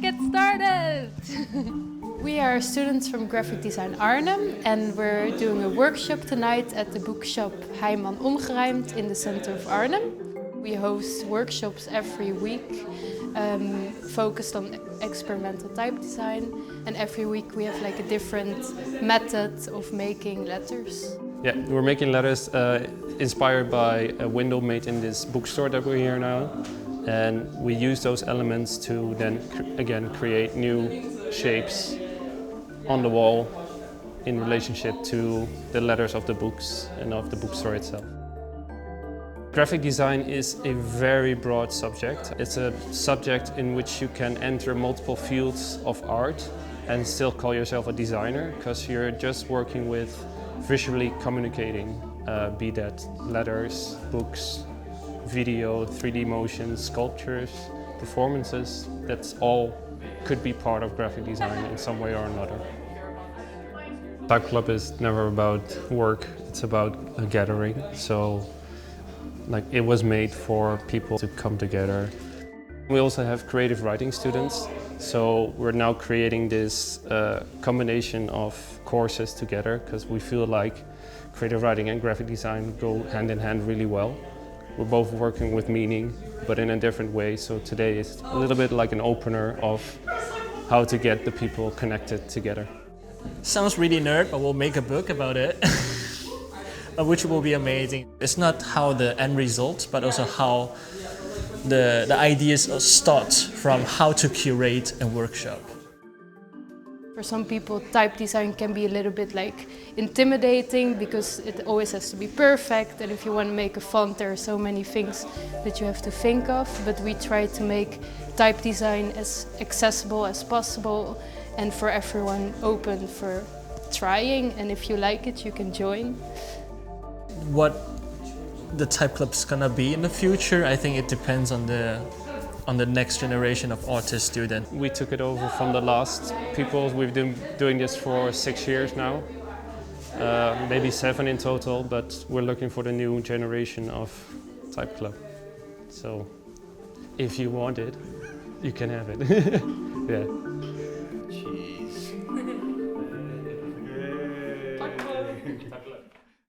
Let's get started! We are students from Graphic Design Arnhem and we're doing a workshop tonight at the bookshop Heiman Omgeruimd in the center of Arnhem. We host workshops every week focused on experimental type design, and every week we have like a different method of making letters. Yeah, we're making letters inspired by a window made in this bookstore that we're here now. And we use those elements to then again create new shapes on the wall in relationship to the letters of the books and of the bookstore itself. Graphic design is a very broad subject. It's a subject in which you can enter multiple fields of art and still call yourself a designer, because you're just working with visually communicating, be that letters, books, video, 3D motions, sculptures, performances. That's all could be part of graphic design in some way or another. Type Club is never about work, it's about a gathering. So it was made for people to come together. We also have creative writing students, so we're now creating this combination of courses together, because we feel like creative writing and graphic design go hand in hand really well. We're both working with meaning, but in a different way, so today is a little bit like an opener of how to get the people connected together. Sounds really nerd, but we'll make a book about it, which will be amazing. It's not how the end result, but also how the ideas start from how to curate a workshop. For some people, type design can be a little bit intimidating because it always has to be perfect, and if you want to make a font there are so many things that you have to think of, but we try to make type design as accessible as possible and for everyone open for trying, and if you like it you can join. What the Type Club's gonna be in the future, I think it depends on the next generation of artist students. We took it over from the last people. We've been doing this for 6 years now, maybe 7 in total, but we're looking for the new generation of Type Club. So if you want it, you can have it. Yeah.